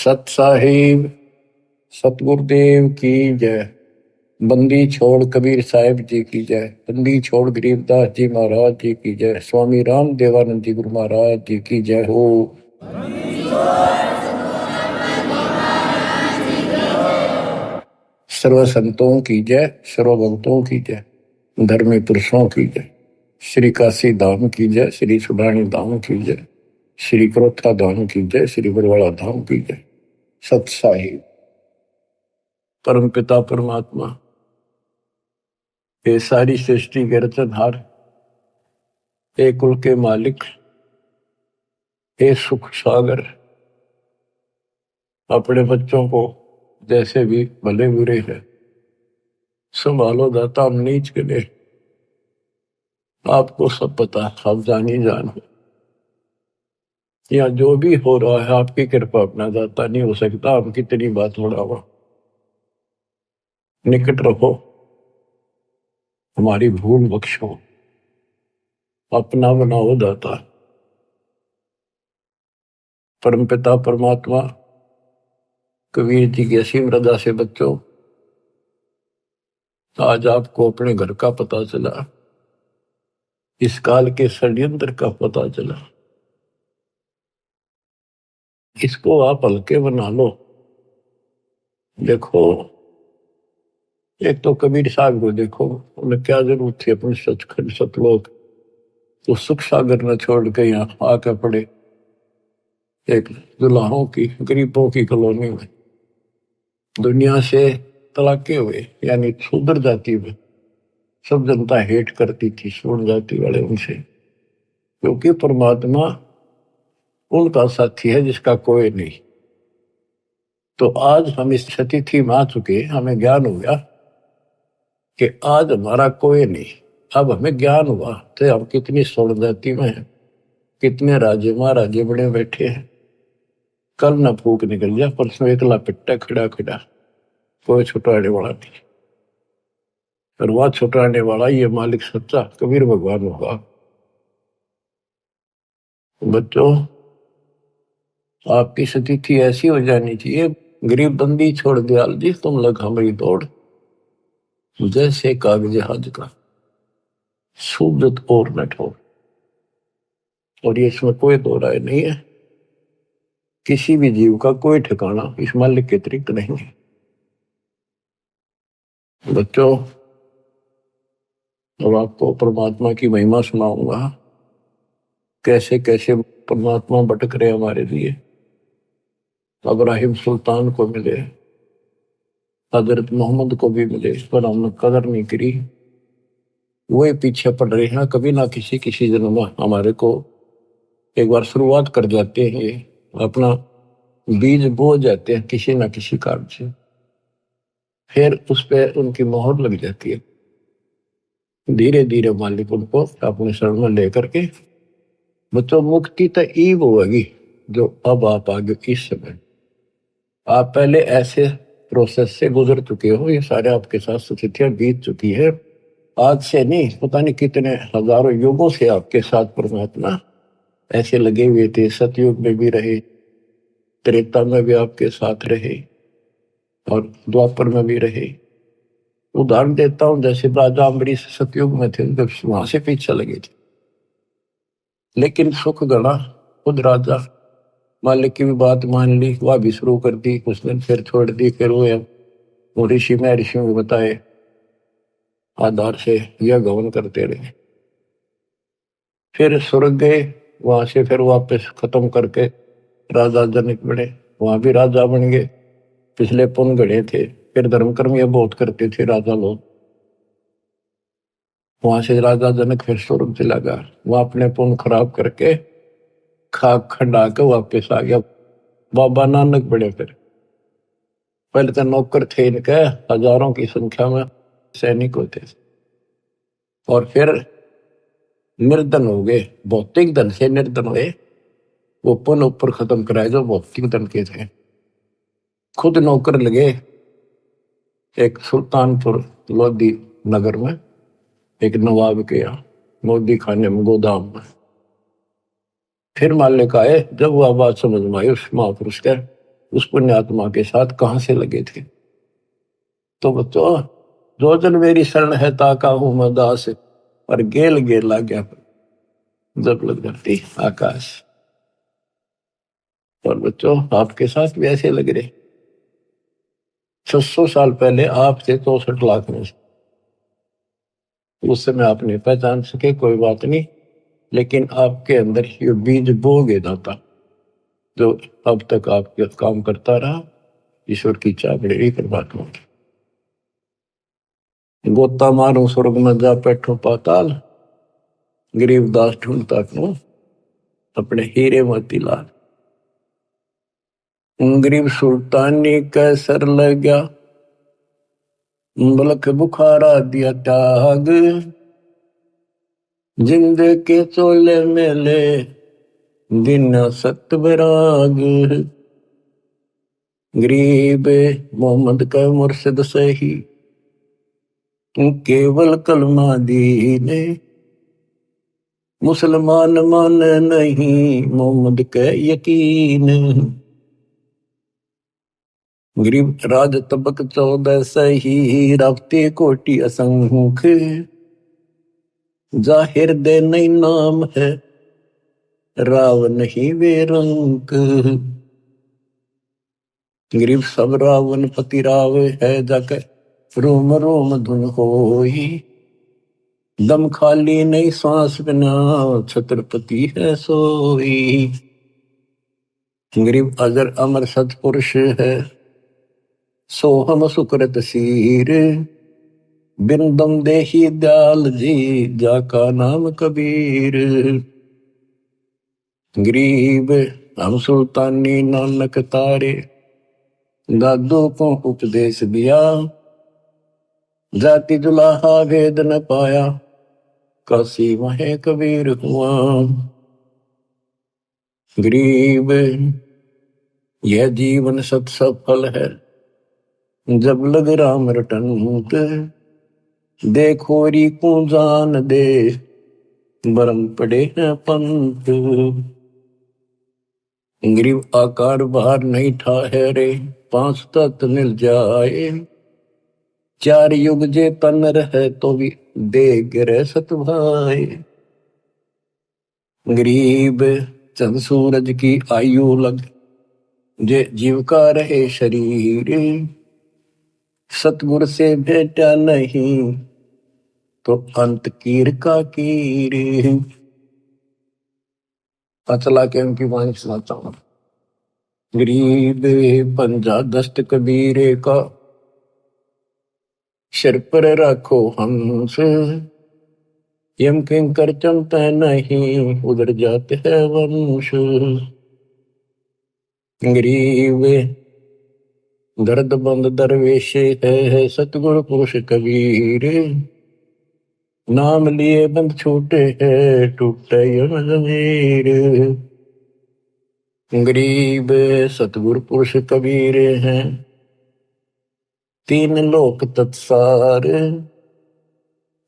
सत साहिब सतगुरुदेव की जय। बंदी छोड़ कबीर साहिब जी की जय। बंदी छोड़ गरीबदास जी महाराज जी की जय। स्वामी राम देवानंद जी गुरु महाराज जी की जय हो। सर्व संतों की जय, सर्व भक्तों की जय, धर्मी पुरुषों की जय। श्री काशी धाम की जय, श्री सुडानी धाम की जय, श्री क्रोथा धाम की जय, श्री बरवाड़ा धाम की जय। सत साहिब परम पिता परमात्मा, ये सारी सृष्टि के रचनहार, हे कुल के मालिक, हे सुख सागर, अपने बच्चों को जैसे भी भले बुरे है संभालो दाता। हम नीच के लिए आपको सब पता, आप जानी जान हो। या जो भी हो रहा है आपकी कृपा, अपना दाता नहीं हो सकता। हम कितनी बात बढ़ावा, निकट रहो, हमारी भूल बख्शो, अपना बनाओ दाता। परमपिता परमात्मा, कबीर जी की असीम रजा से बच्चों, आज आपको अपने घर का पता चला, इस काल के षड्यंत्र का पता चला। इसको आप हल्के बना लो। देखो, एक तो कबीर साहब को देखो, उन्हें क्या जरूरत थी अपने सचखंड सतलोक तो सुख सागर न छोड़ के यहाँ आके पड़े एक दुल्हाओं की, गरीबों की कॉलोनी में। दुनिया से तलाके हुए, यानी शूद्र जाति में सब जनता हेट करती थी शूद्र जाति वाले उनसे, क्योंकि परमात्मा उनका साथी है जिसका कोई नहीं। तो आज हम इस स्थिति में आ चुके, हमें ज्ञान हो गया कि आज हमारा कोई नहीं। अब हमें ज्ञान हुआ तो हम कितनी स्वर्ण जाति में हैं, कितने राजे महाराजे बड़े बैठे हैं। कल न फूक निकल जा, परसों एकला पिट्टा खड़ा खड़ा, कोई छुटाने वाला नहीं। और वह छुटाने वाला ये मालिक सच्चा कबीर भगवान होगा। बच्चों, आपकी स्थिति ऐसी हो जानी चाहिए, गरीब बंदी छोड़ दयाल जी तुम लग हमारी दौड़, जैसे कागज हज का सूजत और न ठोर। और ये इसमें कोई दो राय नहीं है, किसी भी जीव का कोई ठिकाना इस मालिक के अतिरिक्त नहीं है। बच्चों, अब आपको परमात्मा की महिमा सुनाऊंगा, कैसे कैसे परमात्मा भटक रहे हमारे लिए। इब्राहिम सुल्तान को मिले, हजरत मोहम्मद को भी मिले, पर हमने कदर नहीं करी। वही पीछे पड़ रहे हैं, कभी ना किसी जन्म में हमारे को एक बार शुरुआत कर जाते हैं, ये अपना बीज बो जाते हैं किसी ना किसी कारण से, फिर उस पर उनकी मोहर लग जाती है। धीरे धीरे मालिक उनको अपने शरण में लेकर के, बच्चों मुक्ति तो ईब होगी जो अब आप आगे इस समय, आप पहले ऐसे प्रोसेस से गुजर चुके हो, ये सारे आपके साथ स्थितियां बीत चुकी है। आज से नहीं, पता नहीं कितने हजारों युगों से आपके साथ परमात्मा ऐसे लगे हुए थे। सतयुग में भी रहे, त्रेता में भी आपके साथ रहे, और द्वापर में भी रहे। उदाहरण देता हूं, जैसे राजा अम्बरीश सतयुग में थे, जब वहां से पीछे लगे थे, लेकिन सुख गणा खुद राजा मालिक की भी बात मान ली, वह भी शुरू कर दी, कुछ दिन फिर छोड़ दी। फिर वो ऋषि में ऋषियों को बताए आधार से यह गवन करते रहे। फिर स्वर्ग गए, वहां से फिर वापस खत्म करके राजा जनक बने, वहां भी राजा बन गए। पिछले पुण्य गढ़े थे, फिर धर्म कर्म ये बहुत करते थे राजा लोग। वहां से राजा जनक फिर स्वर्ग चला गया, वहां अपने पुण्य खराब करके खाक खंडा के वापस आ गया। बाबा नानक बड़े, फिर पहले तो नौकर थे इनके हजारों की संख्या में, सैनिक होते थे, और फिर निर्धन हो गए, भौतिक धन से निर्धन हुए। वो पुण्य ऊपर खत्म कराए जो भौतिक धन के थे। खुद नौकर लगे एक सुल्तानपुर लोधी नगर में, एक नवाब के यहाँ मोदी खाने में, गोदाम में। फिर मालिक आए, जब वह बात समझ में आई उस महापुरुष के, उस पुण्यात्मा के साथ कहां से लगे थे। तो बच्चों, जो जन मेरी शरण है ताका हूं मैं दास, और गेल गेल ला गया जब लग धरती आकाश। और बच्चों, आपके साथ भी ऐसे लग रहे। 600 साल पहले आप थे 64 लाख में से, उस समय आप नहीं पहचान सके, कोई बात नहीं, लेकिन आपके अंदर ये बीज बो गए दाता, जो अब तक आपके काम करता रहा। ईश्वर की चाह बड़ी परमात्मा की। गोता मारो स्वर्ग में जा बैठो पाताल, गरीब दास ढूंढता क्यों अपने हीरे मोती लाल। गरीब सुल्तानी कैसर लग गया, बलख बुखारा दिया त्याग, जिंद के चोले मेले दिन सत विराग। गरीब मोहम्मद का मुर्शिद सही, केवल कलमा दीने, मुसलमान मान नहीं मोहम्मद के यकीन। गरीब राज तबक 14 सही, रावते कोटि असंख्य, जाहिर दे नहीं नाम है, राव नहीं वे रंक। गरीब सब रावण पति राव है, जाकर रोम रोम धुन होई, दम खाली नहीं सांस बिना, छत्रपति है सोई। गरीब अजर अमर सतपुरुष है, सोहम सुकृत सीर, बिन दम देही दयाल जी, जाका नाम कबीर। गरीब हम सुल्तानी नानक तारे, दादू को उपदेश दिया, जाति जुलाहा भेद न पाया, काशी वहे कबीर हुआ। गरीब यह जीवन सत सफल है, जब लग राम रटंत, देखोरी को जान दे, बरम पड़े हैं पंत। गरीब आकार बाहर नहीं ठहरे, 5 तत्व मिल जाए, 4 युग जे तन रहे तो भी दे गिरे सत भाई। गरीब चंद सूरज की आयु लग, जे जीव का रहे शरीर, सतगुर से भेटा नहीं तो अंत कीर का कीर। चला के उनकी वाणी सुनाता हूं। गरीब पंजा दस्त कबीरे का, सिर पर रखो हंस, यम किंकर चमते नहीं, उधर जाते हैं वंश। गरीब दर्द बंद दरवेश है, सतगुरु पुरुष कबीर, नाम लिए बंद छूटे है, टूटे यम जमीर। गरीब सतगुरु पुरुष कबीर हैं, 3 लोक तत्सार,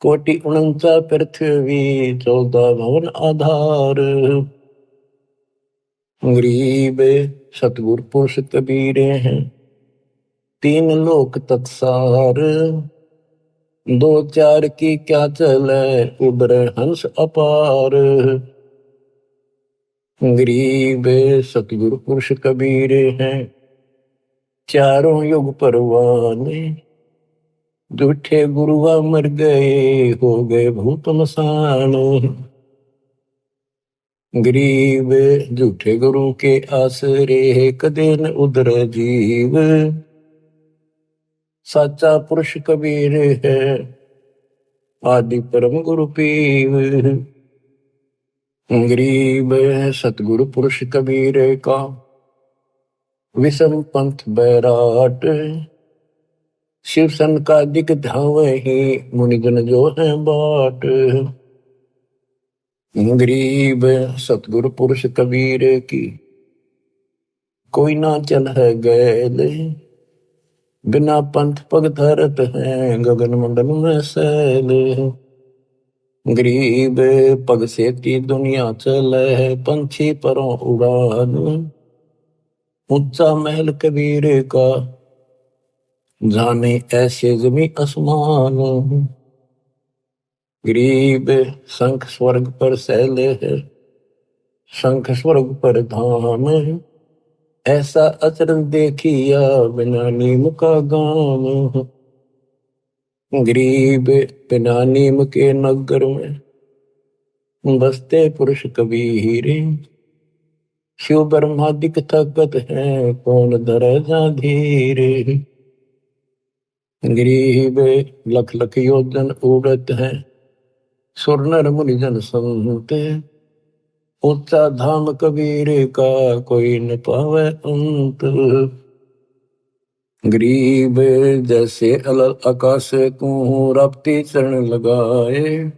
कोटि 49 पृथ्वी, 14 भवन आधार। गरीब सतगुरु पुरुष कबीर हैं, 3 लोक तत्सार, 2 4 की क्या चले, उबरे हंस अपार। गरीब सतगुरु पुरुष कबीर हैं, चारों युग परवाने, झूठे गुरुआ मर गए, हो गए भूत मसान। गरीब झूठे गुरु के आसरे, कदे न उधर जीव, साचा पुरुष कबीर है, आदि परम गुरु पीव। गरीब सतगुरु पुरुष कबीर का, विषम पंथ बैराट, शिव सन का दिक धावही, मुनिजन जो है बाट। गरीब सतगुरु पुरुष कबीर की, कोई ना चल है गैल, बिना पंथ पग धरत है, गगन मंडल में सैल। गरीब पग से की दुनिया चले है, पंछी परों उड़ान, ऊंचा महल कबीर का, जाने ऐसे जमी आसमान। गरीब शंख स्वर्ग पर सैले है, शंख स्वर्ग पर धाम। ऐसा अचरज देखिया बिना नीम का गाम। गरीब बिना नीम के नगर में बसते पुरुष कबीर। शिव ब्रह्मादिक ताकत है, कौन धरे जा धीर। गरीब लख लख योजन उड़त है, सुर नर मुनिजन संत। ऊंचा धाम कबीर का, कोई न पावे अंत। गरीब जैसे अलल आकाश को रपती चरण लगाए,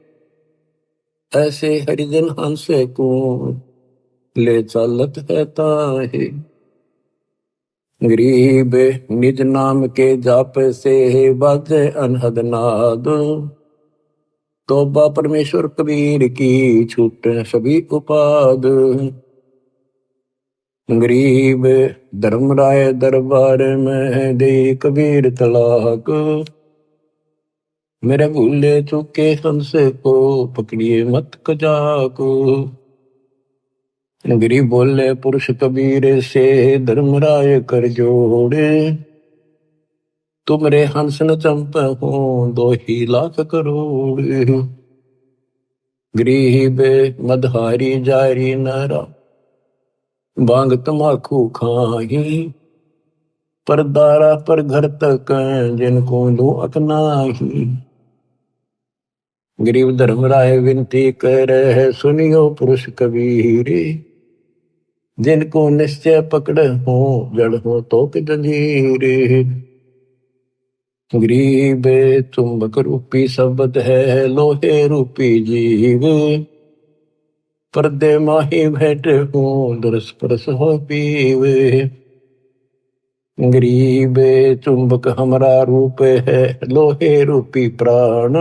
ऐसे हरिजन हंस को ले चालत है ताहे। गरीब निज नाम के जाप से बाजे अनहद नाद। तौबा परमेश्वर कबीर की, छूट सभी उपाद। गरीब धर्मराय दरबार में दे कबीर तलाक। मेरे भूले चुके हंस को पकड़िए मत कजाक। गरीब बोले पुरुष कबीर से धर्मराय कर जोड़े। तुमरे हंस न चंप हो 2 लाख करोड़। गरीब मदहारी जारी नरा, बांग तमाकू खाही। पर दारा पर घर तक जिनको दो अकनाही। गरीब धर्मराय विनती करे, सुनियो पुरुष कबीर। जिनको निश्चय पकड़ हो, जड़ हो तो जंजीर। गरीब चुंबक रूपी शब्द है, लोहे रूपी जीव। पर्दे माही बैठे हो, दुरस्पर्श हो पीव। गरीब चुंबक हमारा रूप है, लोहे रूपी प्राण।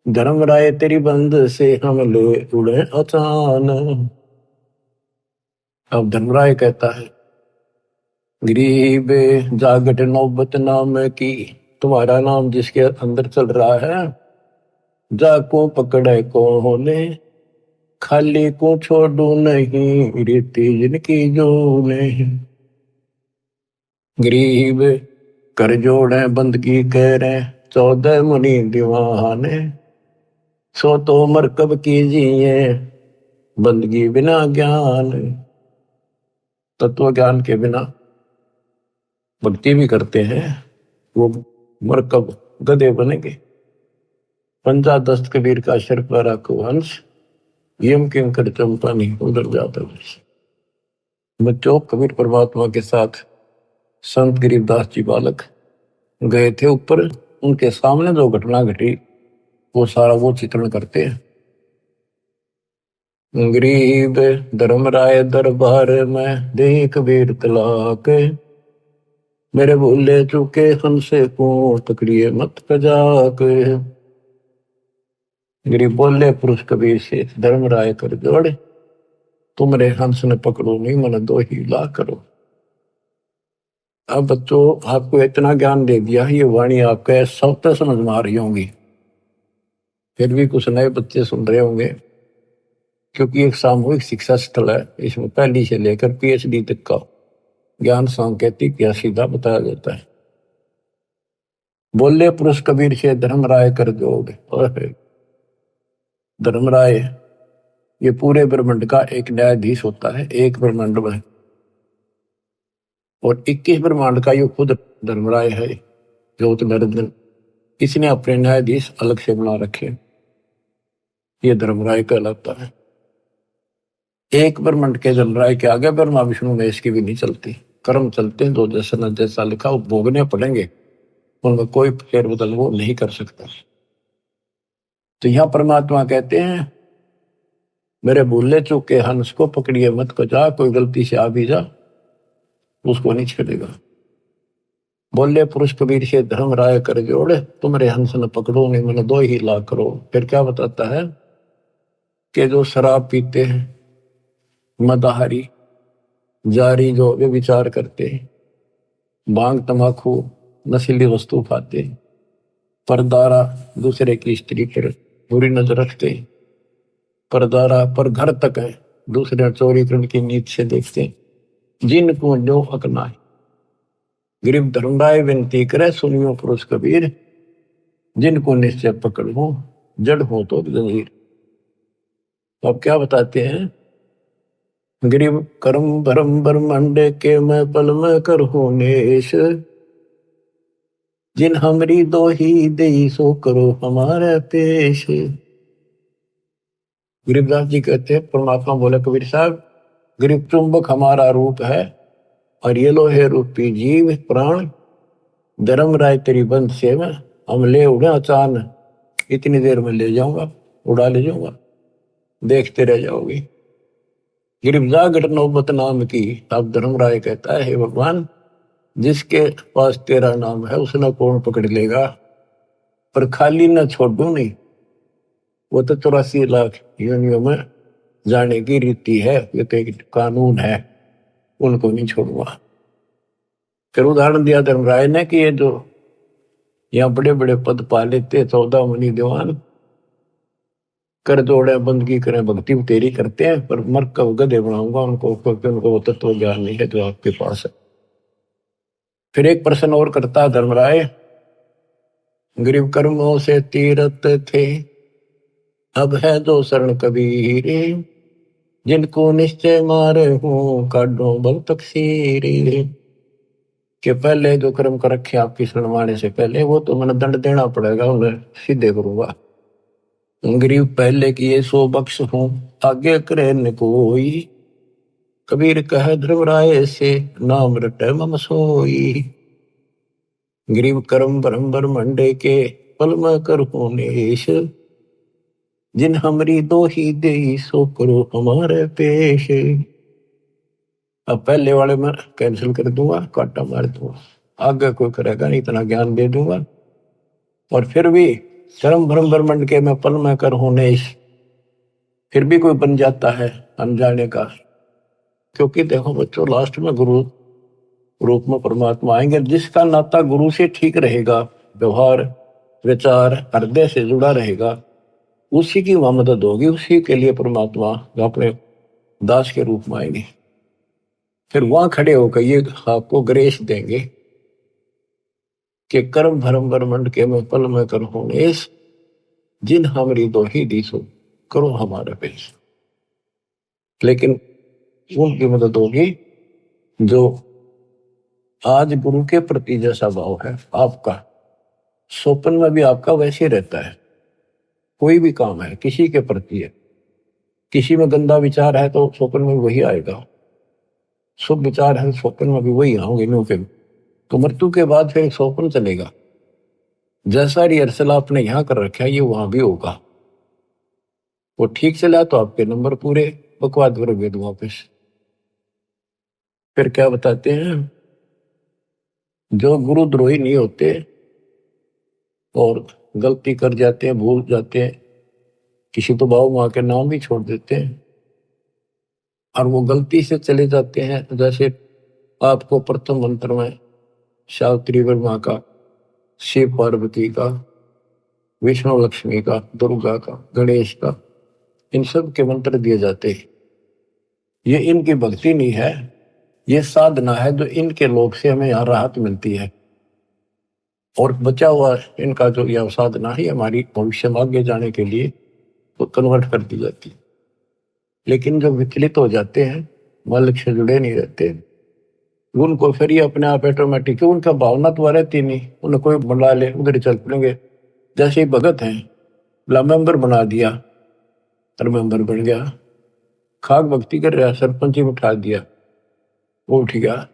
धर्मराय तेरी बंद से हम ले उड़े अचान। अब धर्मराय कहता है, गरीब जागट नौबत नाम की, तुम्हारा नाम जिसके अंदर चल रहा है। जाको पकड़े कौन, खाली को छोड़ू नहीं, रीति जिनकी जो नहीं। गरीब कर जोड़े बंदगी करे, 14 मुनि दीवाने। सो तो मरकब कीजिए, बंदगी बिना ज्ञान। तत्व ज्ञान के बिना भक्ति भी करते हैं, वो मरकब गधे बनेंगे। पंजा दस्त कबीर का शर पर रखो हंस, यम किंकर चंपा नहीं उधर जाता। बच्चों, कबीर परमात्मा के साथ संत गरीबदास जी बालक गए थे ऊपर। उनके सामने जो घटना घटी वो सारा वो चित्रण करते हैं। गरीब धर्मराय दरबार में दे कबीर तलाक। मेरे भूले चुके हमसे को तकड़िए मत कजाक। गरीब बोले पुरुष कबीर से, धर्मराय कर जोड़े। तुमरे हंस ने पकड़ो नहीं, मन 2 लाख करो। अब बच्चों, आपको इतना ज्ञान दे दिया, ये वाणी आपका सब तक समझ में आ रही होंगी। फिर भी कुछ नए बच्चे सुन रहे होंगे, क्योंकि एक सामूहिक शिक्षा स्थल है। इसमें पहली से लेकर PhD तक का ज्ञान सांकेतिक या सीधा बताया जाता है। बोले पुरुष कबीर से, धर्मराय कर जोड़। धर्मराय ये पूरे ब्रह्मांड का एक न्यायाधीश होता है, एक ब्रह्मांड में। और 21 ब्रह्मांड का ये खुद धर्मराय है, ज्योत नरेंद्र। इसने अपने न्यायाधीश अलग से बना रखे, ये धर्मराय कहलाता है। एक ब्रह्मांड के धर्मराय के आगे ब्रह्मा विष्णु महेश की भी नहीं चलती। कर्म चलते हैं, जो जैसा न जैसा लिखा वो भोगने पड़ेंगे, उनमें कोई फेर बदल वो नहीं कर सकता। तो यहां परमात्मा कहते हैं, मेरे भूले चूके हंस को पकड़िए मत कजा। कोई गलती से आ भी जा, उसको नहीं छेड़ेगा। बोले पुरुष कबीर से, धर्मराय कर जोड़े। तुमरे हंस न पकड़ो नहीं, मैंने 2 लाख करो। फिर क्या बताता है कि जो शराब पीते हैं, मदाहारी, जारी जो वे विचार करते, भांग तमाकू नशीली वस्तु खाते, परदारा दूसरे की स्त्री पर बुरी नजर रखते, परदारा पर घर तक है दूसरे चोरी करने की नीत से देखते, जिनको जो हक ना है। गरीब धर्मराय विनती करे सुनियो पुरुष कबीर, जिनको निश्चय पकड़ हो जड़ हो तो जंजीर। तो अब क्या बताते हैं, गरीब कर्म भरम ब्रह्मांड के मैं पल में कर हो नेश, जिन हमरी दो ही दे सो करो हमारे पेश। गरीबदास जी कहते हैं, परमात्मा बोले कबीर साहब, गरीब चुंबक हमारा रूप है और ये लो है रूपी जीव प्राण, धर्म राय तेरी बंद से में हम ले उड़े अचानक, इतनी देर में ले जाऊंगा, उड़ा ले जाऊंगा, देखते रह जाओगे। गिरफ्तार घट नौबत नाम की। अब धर्मराय कहता है, हे भगवान, जिसके पास तेरा नाम है उसने कौन पकड़ लेगा, पर खाली ना छोड़ू नहीं, वो तो 84 लाख योनियों में जाने की रीति है, ये तो एक कानून है, उनको नहीं छोड़ूंगा। फिर उदाहरण दिया धर्मराय ने कि ये जो यहाँ बड़े बड़े पद पा लेते 14 मुनि दीवान, कर जोड़े बंदगी करें भक्ति तेरी करते हैं, पर मर कब गधे बनाऊंगा उनको, क्योंकि उनको तत्व ज्ञान नहीं है जो आपके पास है। फिर एक प्रश्न और करता धर्मराय, गरीब कर्मों से तीरथ थे, अब है जो शरण कबीर, जिनको निश्चय मारे हूं काढो बल तकसीर। कि पहले जो कर्म कर रखे आपकी शरण माने से पहले, वो तो मैंने दंड देना पड़ेगा, उन्हें सीधे करूंगा। गरीब पहले किए सो बख्श हूं, आगे करे न कोई, कबीर कह धर्मराय से नाम रटे मम सोई। गरीब कर्म ब्रह्म ब्रह्मंडे के पल में कर नेश, जिन हमरी दो ही दे सो करो हमारे पेश। अब पहले वाले में कैंसिल कर दूंगा, काटा मार दूंगा, आगे कोई करेगा नहीं, इतना ज्ञान दे दूंगा। और फिर भी कर्म ब्रह्म ब्रह्मंड के मैं पल में कर नेश, फिर भी कोई बन जाता है अनजाने का। क्योंकि देखो बच्चों, लास्ट में गुरु रूप में परमात्मा आएंगे, जिसका नाता गुरु से ठीक रहेगा, व्यवहार विचार हृदय से जुड़ा रहेगा, उसी की वहां मदद होगी, उसी के लिए परमात्मा अपने दास के रूप में आएंगे। फिर वहां खड़े होकर ये आपको ग्रेस देंगे कि कर्म भरम ब्रह्मंड के में पल में कर नेश, जिन हमरी दो ही दिसो करो हमारे पेश। लेकिन उनकी मदद होगी जो आज गुरु के प्रति जैसा भाव है आपका, स्वप्न में भी आपका वैसे रहता है। कोई भी काम है किसी के प्रति है, किसी में गंदा विचार है तो स्वप्न में वही आएगा, शुभ विचार है स्वप्न में भी वही आओगे नो के। तो मृत्यु के बाद फिर स्वप्न चलेगा, जैसा रिहर्सल आपने यहां कर रखा है ये वहां भी होगा। वो ठीक चला तो आपके नंबर पूरे, बकवाद करोगे वापस। फिर क्या बताते हैं, जो गुरुद्रोही नहीं होते और गलती कर जाते हैं, भूल जाते हैं, किसी तो बाबू माँ के नाम भी छोड़ देते हैं और वो गलती से चले जाते हैं, जैसे आपको प्रथम मंत्र में सावित्री माँ का, शिव पार्वती का, विष्णु लक्ष्मी का, दुर्गा का, गणेश का, इन सब के मंत्र दिए जाते हैं। ये इनकी भक्ति नहीं है, ये साधना है जो इनके लोग से हमें यहाँ राहत मिलती है। और बचा हुआ इनका जो यह साधना है हमारी भविष्य में आगे जाने के लिए तो कन्वर्ट कर दी जाती है। लेकिन जब विचलित हो जाते हैं, मालिक से जुड़े नहीं रहते, उनको फिर ये अपने आप ऑटोमेटिक, उनका भावना तो रहती नहीं, उन्हें कोई बुला ले उधर चल पड़ेंगे। जैसे ही भगत हैं, मेंबर बना दिया और मेंबर बन गया, खाक भक्ति कर रहा, सरपंच ही उठा दिया, वो उठ गया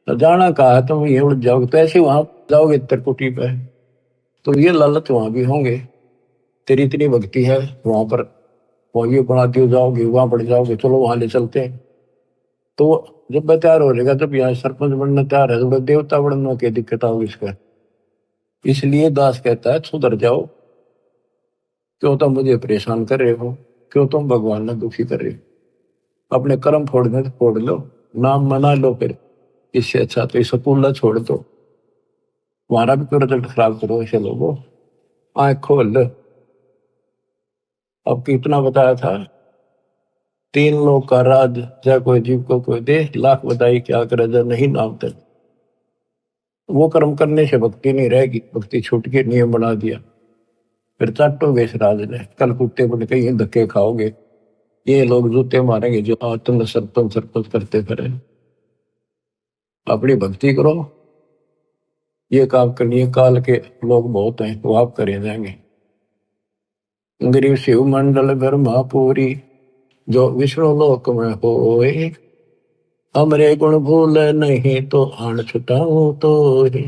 तो जाना कहा तुम ये उड़ जाओगे, तो ऐसे वहां जाओगे त्रिकुटी पे, तो ये लालच वहां भी होंगे, तेरी इतनी भक्ति है वहां पर, वहां ये बना दियो जाओगे, वहां बढ़ जाओगे, चलो वहां ले चलते हैं। तो जब मैं तैयार हो जाएगा, जब यहाँ सरपंच बनना तैयार है, तो देवता बनने की दिक्कत होगी इसका। इसलिए दास कहता है सुधर जाओ, क्यों तुम मुझे परेशान कर रहे हो, क्यों तुम भगवान ने दुखी कर रहे हो, अपने कर्म फोड़ने तो फोड़ लो, नाम मना लो फिर, इससे अच्छा तो स्कूल छोड़ दो, तुम्हारा भी तो रिजल्ट खराब करो ऐसे लोगों, आँख खोल लो। अब कितना बताया था, 3 लोग का राज, चाहे कोई जीव को कोई दे, लाख बताई क्या करे जब नहीं नाम तक। वो कर्म करने से भक्ति नहीं रहेगी, भक्ति छूट के नियम बना दिया, फिर चाटोगे इस राज ने, कल कुत्ते बन के ये धक्के खाओगे, ये लोग जूते मारेंगे जो आज तुमने सरपंच सरपंच करते फिरे। अपनी भक्ति करो, ये काम करनी है, काल के लोग बहुत हैं वो आप करे जाएंगे। गरीब शिव मंडल ब्रह्मापुरी, जो विष्णु लोक में होए, हमरे गुण भूल नहीं तो आन छुटाऊं तो ही।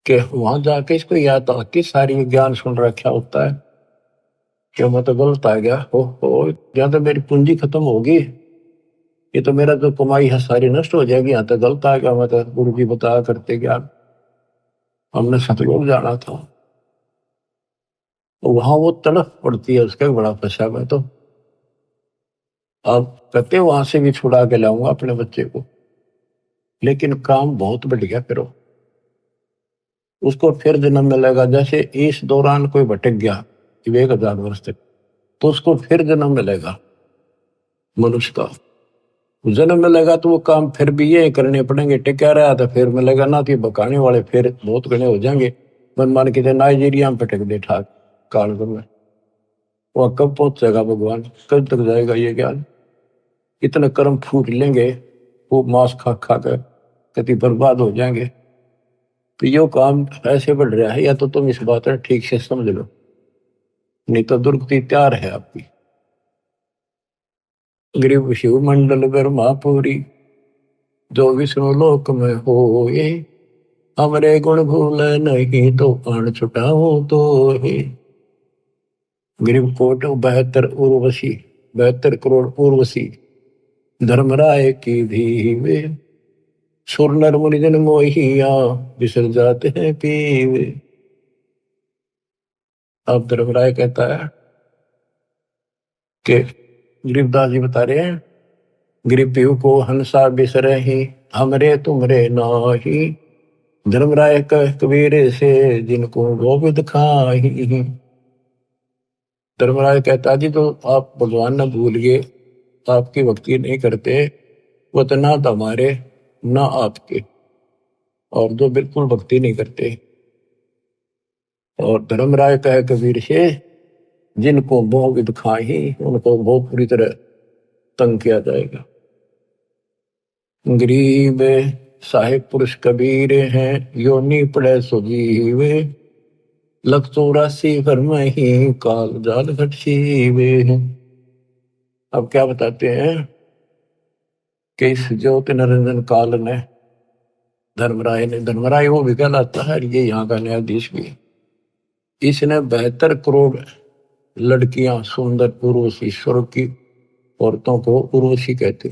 के वहां जाके इसको याद आती सारी ज्ञान सुन रखा होता है कि मैं तो गलत आ गया, हो या तो मेरी पूंजी खत्म होगी, ये तो मेरा जो कमाई है सारी नष्ट हो जाएगी, यहाँ तो गलत आ गया, मैं तो गुरु जी बताया करते ज्ञान, हमने सतलोक जाना था। तो वहां वो तड़फ पड़ती है उसका बड़ा फंसा मैं तो, अब कहते वहां से भी छुड़ा के लाऊंगा अपने बच्चे को, लेकिन काम बहुत बढ़ गया फिर उसको फिर जन्म मिलेगा, जैसे इस दौरान कोई भटक गया 1000 वर्ष तक, तो उसको फिर जन्म मिलेगा मनुष्य का, जन्म मिलेगा तो वो काम फिर भी ये करने पड़ेंगे, टिका रहा था फिर मिलेगा ना, तो बकाने वाले फिर बहुत गणे हो जाएंगे, मन मान के नाइजीरिया में भटक दे ठाक काल में, वह कब पहुंचेगा भगवान, कब तक जाएगा ये ज्ञान, इतने कर्म फूट लेंगे, वो मांस खा खा कर कति बर्बाद हो जाएंगे। तो यो काम ऐसे बढ़ रहा है, या तो तुम इस बात को ठीक से समझ लो, नहीं तो दुर्गति तैयार है आपकी। गरीब शिव मंडल ब्रह्मापुरी, जो विष्णु लोक में होए, हमरे गुण भूल नहीं तो प्राण छुटाओ तो ही। गरीब कोट 72 उर्वशी, 72 करोड़ उर्वशी, धर्मराय की धीवे, सुर नर मुनि जन मोहिया, बिसर जाते हैं पीवे। अब धर्मराय कहता है कि गरीबदास जी बता रहे हैं, गरीब पीव को हंसा बिसरे ही, हमरे तुमरे नाही, धर्मराय कह कबीर से, जिनको गोविंद खाही। धर्मराय कहता जी तो आप भगवान न भूल गए, आपकी भक्ति नहीं करते, वो तो ना तो हमारे ना आपके, और जो बिल्कुल भक्ति नहीं करते। और धर्मराय कहे कबीर से, जिनको मोह विद खाही, उनको बहुत बुरी तरह तंग किया जाएगा। गरीब साहिब पुरुष कबीर हैं, योनि पड़े सुजीवे, 184 घर में ही काल जाल घट सीवे। अब क्या बताते हैं कि इस ज्योति निरंजन काल ने, धर्मराय वो भी कहलाता है, ये यहाँ का न्यायाधीश भी, इसने 72 करोड़ लड़कियां सुंदर उर्वशी, स्वर्ग की औरतों को उर्वशी कहते,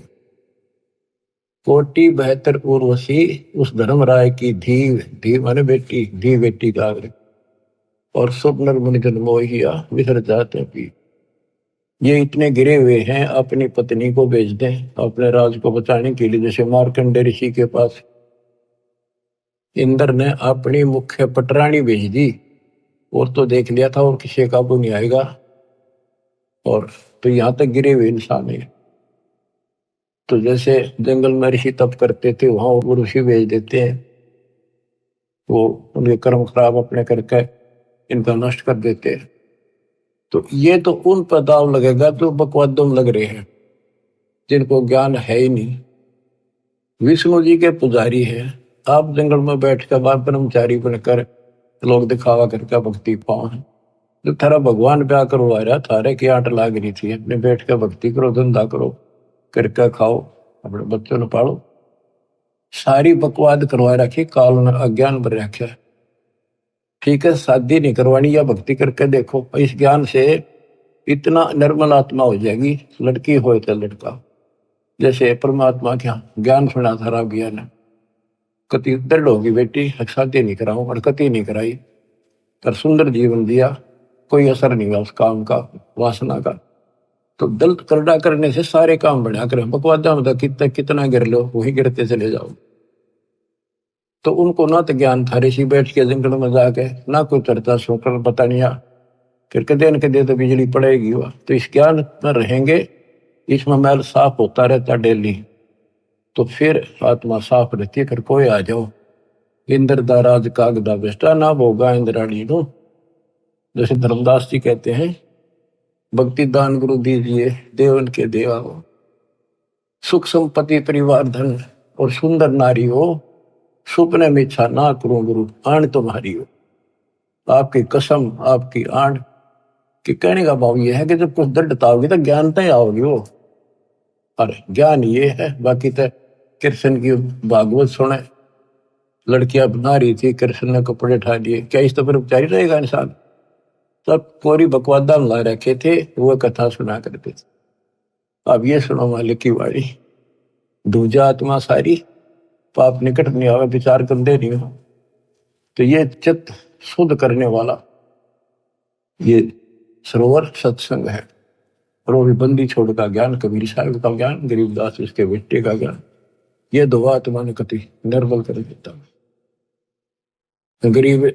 कोटि 72 उर्वशी उस धर्मराय की धी माने बेटी, धी बेटी का आग्रह, और सब नर मुनि जन मोहिया, बिसर जाते भी। ये इतने गिरे हुए हैं, अपनी पत्नी को भेज दें अपने राज को बचाने के लिए, जैसे मार्कंडे ऋषि के पास इंद्र ने अपनी मुख्य पटरानी भेज दी, और तो देख लिया था और किसी काबू नहीं आएगा, और तो यहां तक गिरे हुए इंसान है। तो जैसे जंगल में ऋषि तप करते थे, वहां वो ऋषि भेज देते हैं, वो उनके कर्म खराब अपने करके इनका नष्ट कर देते हैं। तो ये तो उन पर दाव लगेगा जो बकवादों में लग रहे हैं, जिनको ज्ञान है ही नहीं। विष्णु जी के पुजारी है, आप जंगल में बैठकर बाप ब्रह्मचारी बनकर लोग दिखावा करके भक्ति पाओ, जो थारा भगवान ब्याह करवा रहा, थारे की आंट लाग रही थी, अपने बैठ कर भक्ति करो, धंधा करो, करके खाओ, अपने बच्चों ने पालो, सारी बकवाद करवा रखी, काल ने अज्ञान भर रखा। ठीक है, शादी नहीं करवानी, या भक्ति करके देखो, इस ज्ञान से इतना निर्मल आत्मा हो जाएगी, लड़की हो तो लड़का, जैसे परमात्मा क्या ज्ञान सुना था राव ज्ञान, कति दृढ़ होगी बेटी, शादी नहीं कराऊं, और कति नहीं कराई, पर सुंदर जीवन दिया, कोई असर नहीं हुआ उस काम का, वासना का, तो दल करड़ा करने से सारे काम बढ़िया करे। बकवादा में तो कितना गिर लो वही गिरते चले जाओ। तो उनको ना तो ज्ञान था, ऋषि बैठ के जंगल में जाके ना कोई चर्चा सुनकर पता नहीं आ, फिर कदे न कदे तो बिजली पड़ेगी वह। तो इस ज्ञान में रहेंगे, इसमें मैल साफ होता रहता डेली, तो फिर आत्मा साफ रहती है। फिर कोई आ जाओ इंद्र दा राज कागदा बेस्टा ना भोगा इंद्राणी नो। जैसे धर्मदास जी कहते हैं, भक्ति दान गुरु दीजिए देवन के देवा हो, सुख संपत्ति परिवार धन और सुंदर नारी हो, सुपने में इच्छा ना करूं गुरु आण तुम्हारी हो। आपकी कसम आपकी आण कि कहने का भाव यह है कि जब कुछ दृढ़ता होगी तो ज्ञान तय आओगी वो। अरे ज्ञान ये है, बाकी तो कृष्ण की भागवत सुने, लड़कियां बना रही थी, कृष्ण ने कपड़े उठा दिए, क्या इस तो पर उपचारी रहेगा इंसान। सब कोरी बकवादा ला रखे थे, वो कथा सुना करते थे। अब ये सुनो मालिक की वाणी, दूजा आत्मा सारी पाप निकट नहीं आवे, विचार कर दे नहीं हो। तो ये चित्त शुद्ध करने वाला ये सरोवर सत्संग है। और वो भी बंदी छोड़ का ज्ञान, कबीर साहब का ज्ञान, गरीबदास उसके बेटे का ज्ञान, ये दो आत्मा ने कति निर्बल कर देता। गरीब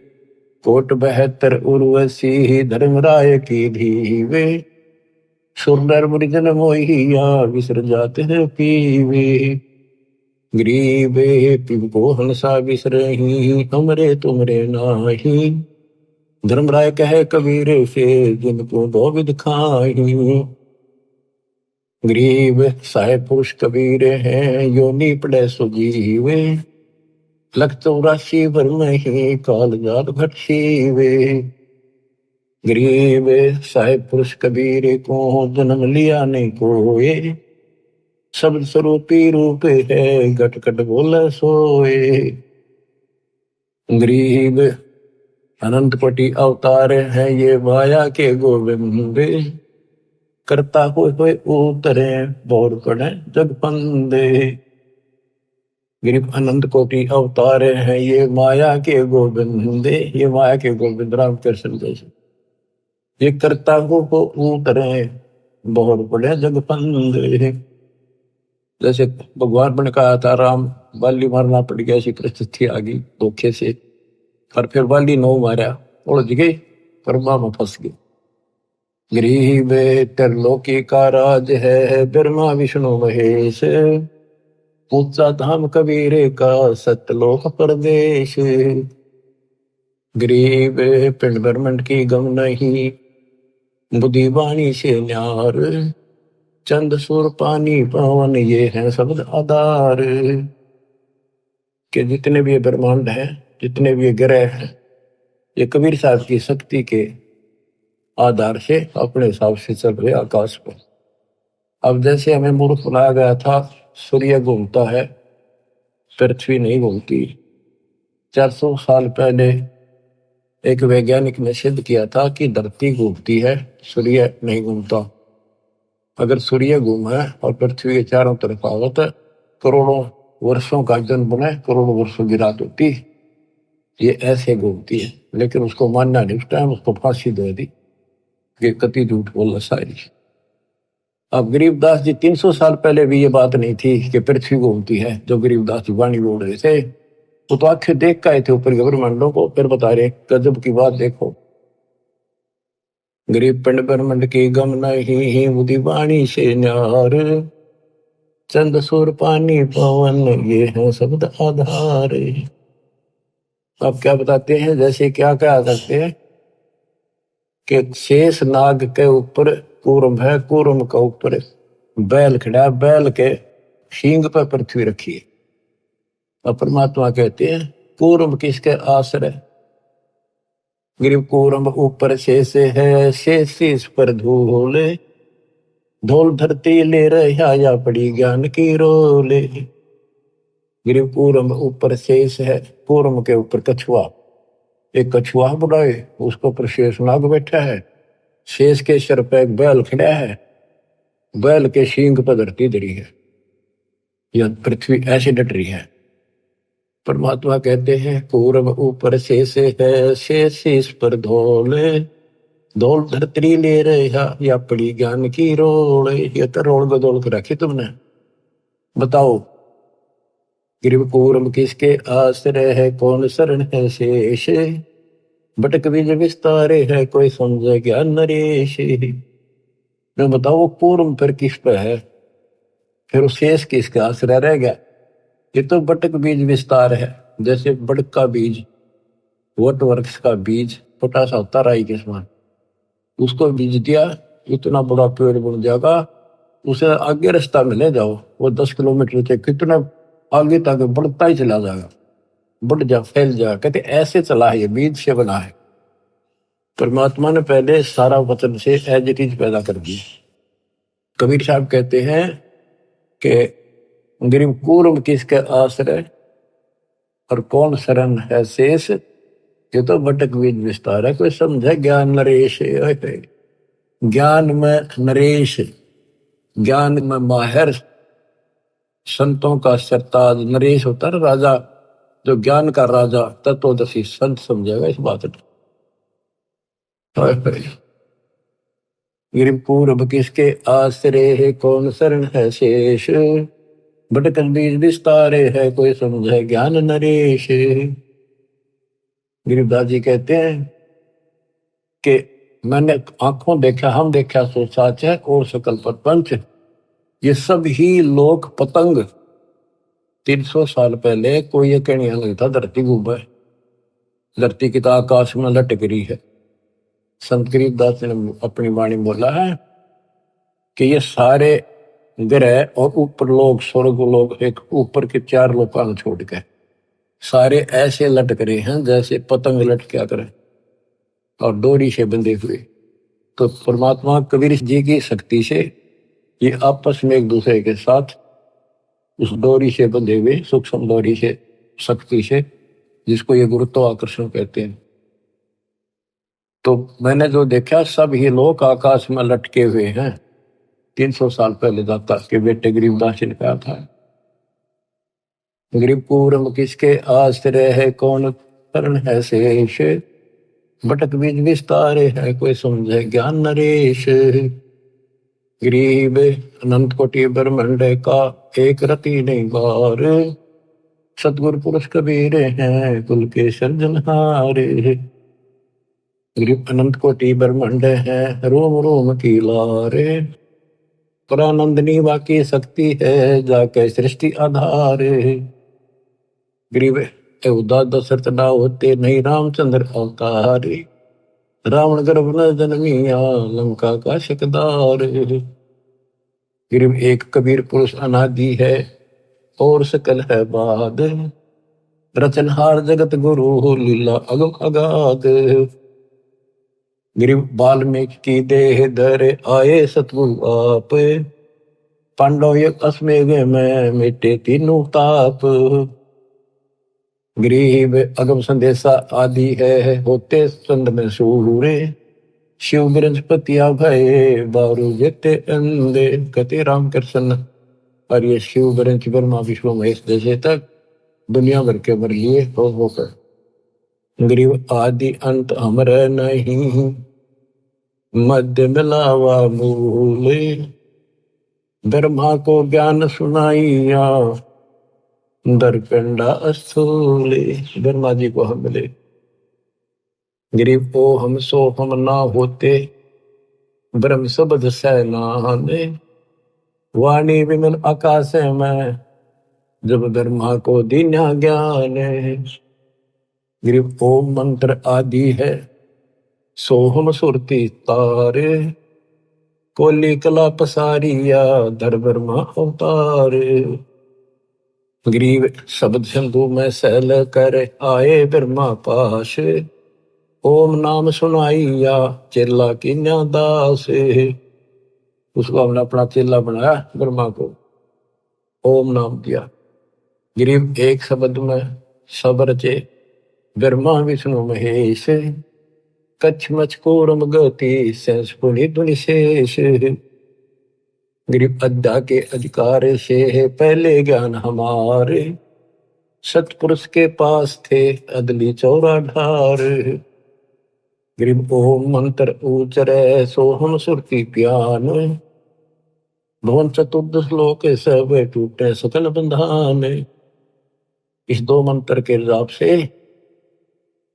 कोट 72 उर्वशी धर्मराय की धीवे, सुरनर मुरिजन मोहिया विसर जाते हैं पीवे। गरीबे पिंको हंसा विसरही, हमरे तुमरे नाही, धर्मराय कहे कबीर से जिनको दो विध खाही। गरीब साहेब पुरुष कबीर हैं, योनि पड़े सुजीवे, लख 84 भर नहीं काल जात भटसीवे। गरीब साहेब पुरुष कबीर को जन्म लिया नहीं कोए, शब्द स्वरूपी रूप है घट घट बोले सोए। गरीब अनंत कोटि अवतार है ये माया के गोविंद, करता हुए उतरे बोर पड़े जग फंदे। गरीब अनंत कोटि अवतार है ये माया के गोविंद, ये माया के गोविंद राम कृष्ण जैसे, ये करता हो उतरे बोर पड़े जग फंदे। जैसे भगवान ने कहा था राम बाली मारना पड़ गया, ऐसी परिस्थिति आ गई धोखे से, पर फिर बाली नो मारा, उलझ गए कर्मा में फंस गए। गरीब त्रिलोकी का राज है ब्रह्मा विष्णु महेश, ऊंचा धाम कबीर का सतलोक प्रदेश। गरीब पिंड ब्रह्मंड की गम नहीं, बुद्धि वाणी से न्यार, चंद सुर पानी पवन ये है शब्द आधार। के जितने भी ये ब्रह्मांड है, जितने भी ये ग्रह हैं, ये कबीर साहब की शक्ति के आधार से अपने हिसाब से चल रहे आकाश पर। अब जैसे हमें मूर्ख बनाया गया था, सूर्य घूमता है पृथ्वी नहीं घूमती। 400 साल पहले एक वैज्ञानिक ने सिद्ध किया था कि धरती घूमती है, सूर्य नहीं घूमता। अगर सूर्य घूमे और पृथ्वी के चारों तरफ आवत, करोड़ों वर्षों का जन्म बने, करोड़ों वर्षों की रात होती, ये ऐसे घूमती है। लेकिन उसको मानना नहीं, उस टाइम उसको फांसी दे दी कि कति झूठ बोला सारी। अब गरीबदास जी 300 साल पहले भी ये बात नहीं थी कि पृथ्वी घूमती है, जो गरीबदास जी वाणी बोल रहे थे, वो तो आंखें देख के आए थे ऊपर के ब्रह्मांडों को, फिर बता रहे गजब की बात देखो। गरीब पिंड ब्रह्मंड की गम नहीं, बुद्धि वाणी से न्यार, चंद सुर पानी पवन ये है शब्द आधार। अब क्या बताते हैं, जैसे क्या क्या सकते हैं कि शेष नाग के ऊपर कूर्म है, कूर्म के ऊपर बैल खड़ा, बैल के सींग पर पृथ्वी रखी है। और परमात्मा कहते हैं कूर्म किसके आश्रय, गरीब कूर्म ऊपर शेष है, शेष इस पर धूल, धूल धरती ले रहा या पड़ी ज्ञान की रोले। गरीब कूर्म ऊपर शेष है, कूर्म के ऊपर कछुआ, एक कछुआ बुलाए, उसके ऊपर शेष नाग बैठा है, शेष के सिर पे एक बैल खड़ा है, बैल के सींग पर धरती धरी है, यह पृथ्वी ऐसे डट रही है। परमात्मा कहते हैं कूर्म ऊपर शेष है, शेष इस पर धोले, धौल धरतरी ले रहा या पड़ी ज्ञान की रोल, ये तो रोल बदौल कर रखी तुमने। बताओ गिरिव कूर्म किसके आश्रय है, कौन शरण है शेष, भटक बीज विस्तारे है, कोई समझे ज्ञान नरेश। मैं बताओ वो कूर्म फिर किस पे है, फिर शेष किसके आश्रय रह गया। ये तो बटक बीज विस्तार है, जैसे बड़क का बीज, वट वृक्ष का बीज छोटा सा होता राई के समान, उसको बीज दिया इतना बड़ा पेड़ बन जाएगा, उसे आगे रास्ता में ले जाओ वो 10 किलोमीटर से कितना आगे तक बढ़ता ही चला जाएगा, बढ़ जा फैल जा। कहते ऐसे चला है, ये बीज से बना है। परमात्मा ने पहले सारा वचन से एज इट इज पैदा कर दिया। कबीर साहब कहते हैं कि गिरिव कूर्म किसके आश्रय और कौन शरण है शेष, ये तो भटक बीज विस्तार है, कोई समझे ज्ञान नरेश। ज्ञान में नरेश, ज्ञान में माहिर, संतों का सरताज। नरेश होता है राजा, जो ज्ञान का राजा तत्वदर्शी संत समझेगा इस बात को। गिरिव कूर्म किसके आश्रय है, कौन शरण है शेष, भटक बीज विस्तारे है, कोई समझे ज्ञान नरेश। गिरिवदास जी कहते हैं कि मैंने आंखों देखा, हम देखा सो साच है, और सकल प्रपंच, ये सब ही लोक पतंग। 300 साल पहले कोई ये कहने नहीं था धरती घूमे, धरती की तो आकाश में लटक रही है। संत गिरिवदास ने अपनी वाणी बोला है कि ये सारे ग्रह और ऊपर लोग, स्वर्ग लोग, एक ऊपर के 4 लोकान छोड़ के सारे ऐसे लटक रहे हैं जैसे पतंग लटका करे और डोरी से बंधे हुए। तो परमात्मा कबीर जी की शक्ति से ये आपस में एक दूसरे के साथ उस डोरी से बंधे हुए, सूक्ष्म डोरी से, शक्ति से, जिसको ये गुरुत्वाकर्षण कहते हैं। तो मैंने जो देखा सब ही लोग आकाश में लटके हुए हैं। 300 साल पहले दाता के बेटे गिरिवदास जी ने कहा था। गिरिव कूर्म किसके आश्रय है, कौन शरण है शेष, भटक बीज विस्तारे है, कोई समझे ज्ञान नरेश। गिरीब अनंत कोटि ब्रह्मांड का एक रति नहीं बार, सतगुरु पुरुष कबीर हैं कुल के सर्जनहारे। गिरीब अनंत कोटि ब्रह्मांड है, रोम रोम की लारे, परानंदनी वाकी शक्ति है, जाके सृष्टि आधार। गरीब उदा दशरथ ना होते, नहीं रामचंद्र अवतारे, रावण गर्भ न जन्मिया, लंका का शकदार। गरीब एक कबीर पुरुष अनादि है, और सकल है बाद, रचनहार जगत गुरु, लीला अगम अगाध। गिरिव वाल्मीकि की देह धरे, आए सतगुरु आप, पांडव युग अश्वमेध में मिटे तीनों ताप। गरीब अगम संदेशा आदि है, होते चंद में सूरे, शिव बृहस्पतिया भय बारू जेते अंधे। कहते रामकृष्ण और ये शिव बृहस्पति ब्रह्मा विष्णु महेश जैसे तक दुनिया भर के मर लिए होकर। गरीब आदि अंत अमर नहीं, मध्य मिलावा मूल, ब्रह्मा को ज्ञान सुनाइया, दरकंडा स्थूल। ब्रह्मा जी को हम मिले। गिरिव ओ हम सो हम ना होते, ब्रह्म शब्द सैनाने, वाणी विमल आकाश में, जब ब्रह्मा को दीन्या ज्ञान। गिरिव ओम मंत्र आदि है, सोहम सुरती तारे, कोली कला पसारिया, धर ब्रह्मा अवतार। गिरीव शब्द सिंधु में सहल कर, आए ब्रह्मा पास, ओम नाम सुनाइया, चेला की दास। उसको हमने अपना चेला बनाया, ब्रह्मा को ओम नाम दिया। गिरीव एक शब्द में सब रचे, ब्रह्मा विष्णु महेश, कच्छ मच कोरम गति, सेंस पुनि धुनि शेष। गिरिव अद्या के अधिकार से है, पहले ज्ञान हमारे, सतपुरुष के पास थे अदली चौरा ढार। गरीब ओम मंत्र उचरे सोहम सुरती प्यान, भवन चतुर्दश लोक सब टूटे सकल बंधान। इस दो मंत्र के हिसाब से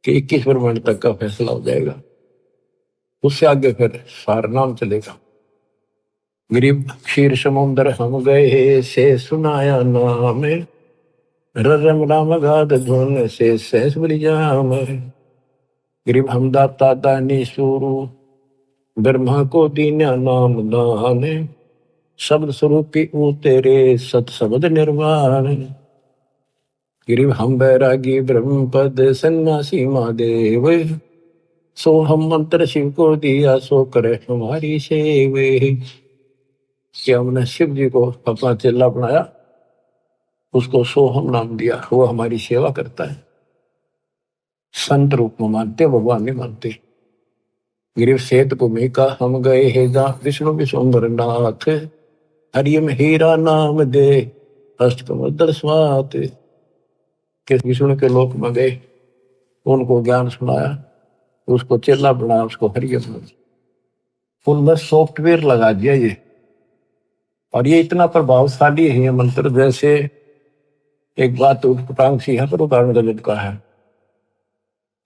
कि 21 ब्रह्मांड तक का फैसला हो जाएगा, उससे आगे फिर सार नाम चलेगा। गरीब क्षीर समुद्र हम गए से सुनाया नाम, रम राम गाद धुन से सहस बलिजाम। गरीब हम दाता दानी सुरु ब्रह्मा को दीन्या नाम दान, शब्द स्वरूपी ऊ तेरे सत शब्द निर्वाण। गिरिव हम बैरागी ब्रह्मपद सन्यासी महादेव, सो हम मंत्र शिव को दिया सो करे हमारी सेवे। कि हमने शिव जी को अपना चेला बनाया, उसको सोहम नाम दिया, वो हमारी सेवा करता है। संत रूप में मानते, भगवान नहीं मानते। गिरिव सेत भूमि का हम गए हे जा विष्णु विश्वम्बर नाथ, हरियम हीरा नाम दे अष्टकमल स्वात। कि विष्णु के लोक में गए, उनको ज्ञान सुनाया, उसको चेला बनाया, उसको हरियम। उनमें सॉफ्टवेयर लगा दिया ये, और ये इतना प्रभावशाली है ये मंत्र। जैसे एक बात उटपटांग सी है पर उदाहरण गलत का है।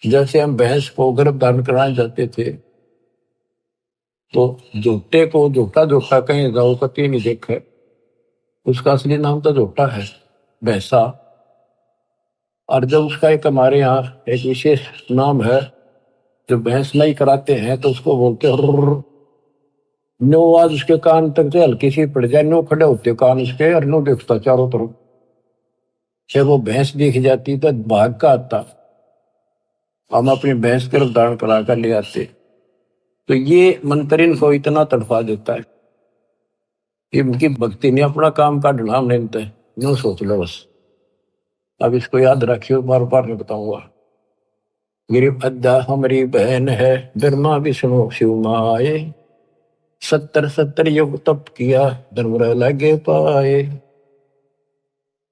जैसे हम भैंस को गर्भ धारण कराने जाते थे, तो झोटे को झोटा झोटा कहीं जाओ कति नहीं देखे, उसका असली नाम तो झोटा है, भैंसा। और जब उसका एक हमारे यहाँ एक विशेष नाम है, जो भैंस नहीं कराते हैं तो उसको बोलते हैं नो। आज उसके कान तक से हल्की सी पड़ जाए, नो खड़े होते कान उसके, और नो देखता चारों तरफ। जब वो भैंस दिख जाती तो भाग का आता, हम अपनी भैंस गर्भ धारण करा कर ले आते। तो ये मंत्र इनको इतना तड़फा देता है, इनकी भक्ति ने अपना काम का ढलाम नहीं देता है, यूं सोच लो बस। अब इसको याद रखियो, बार बार नहीं बताऊंगा। गिरिव अद्दा हमारी बहन है, ब्रह्मा विष्णु शिव माए, 70 युग तप किया धर्म लगे पाए।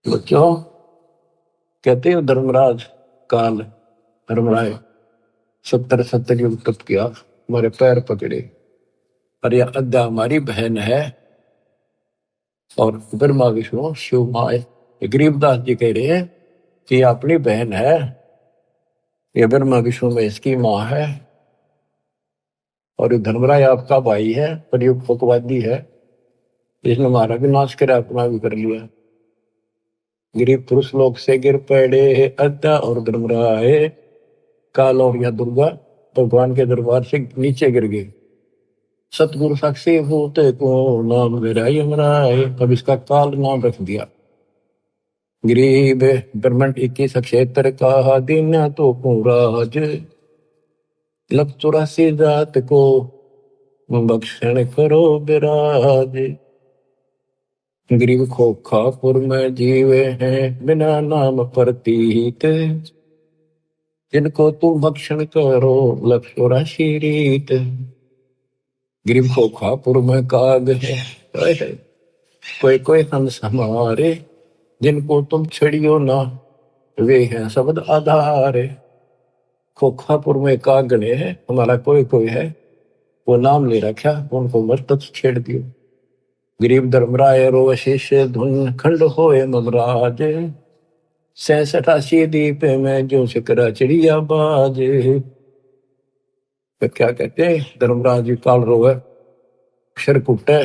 तो क्यों कहते हो धर्मराज काल धर्मराय 70 युग तप किया, हमारे पैर पकड़े। और यह अद्दा हमारी बहन है, और ब्रह्मा विष्णु शिव माए। गरीबदास जी कह रहे हैं कि यह अपनी बहन है, ये ब्रह्मा विष्णु में इसकी माँ है, और धर्मराय आपका भाई है, पर ये पकवादी है, इसने हमारा भी नाश कर अपना भी कर लिया। गिरिव पुरुष लोक से गिर पड़े अद्दा और धर्मराय, काल और या दुर्गा भगवान के दरबार से नीचे गिर गए। सतगुरु साक्षी भूत को नाम मेरा यमराय, अब इसका काल नाम रख दिया। गरीब ब्रह्मंड 21 क्षेत्र का दिन तो राज, लख 84 जात को बख्शण करो विराज। गरीब खोखापुर में जीवे हैं बिना नाम प्रतीत, जिनको तुम भक्षण करो लख 84 रीत। गरीब खोखापुर में काग है कोई कोई हंस हमारे, जिनको तुम छड़ियो ना वे हैं शब्द आधार। खोखापुर में काग गणे है, हमारा कोई कोई है, वो नाम ले रखा, उनको मत छेड़ दियो। गरीब धर्मराय रो शिष्य धुन खंड होए ममराज, 86 दीप में जो शिकरा चिड़िया बाज। तो क्या कहते हैं धर्मराज जी काल रोवे अक्षर कुटे,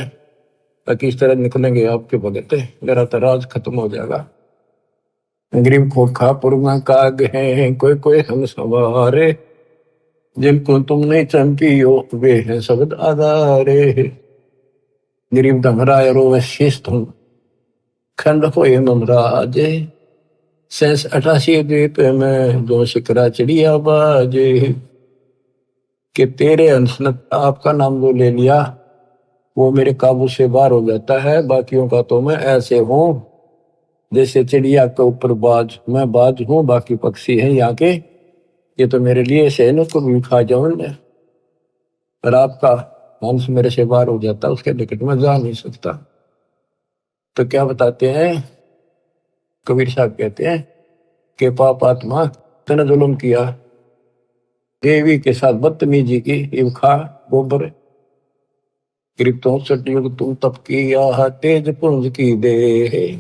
किस तरह निकलेंगे आपके भगत, मेरा तो राज खत्म हो जाएगा। गरीब खोखापुर में काग है कोई कोई हम सवारे, जिनको तुम नहीं चंपियो वे हैं शब्द आधारे। गरीब धमराय रो शीश तुम खंड होए ममराज, 88 द्वीप में जो शिकरा चिड़िया बाजे। कि तेरे अंश ने आपका नाम जो ले लिया वो मेरे काबू से बाहर हो जाता है, बाकियों का तो मैं ऐसे हूं जैसे चिड़िया के ऊपर बाज, मैं बाज हूं बाकी पक्षी हैं यहाँ के, ये तो मेरे लिए ऐसे न को भी खा जाऊं मैं, पर आपका अंश मेरे से बाहर हो जाता, उसके निकट में जा नहीं सकता। तो क्या बताते हैं कबीर साहब कहते हैं कि पाप आत्मा तने जुल्म किया, देवी के साथ बदतमीजी की, इव खा गोबर। गरीब 64 युग तुम तप किया, तेज पुंज की दे,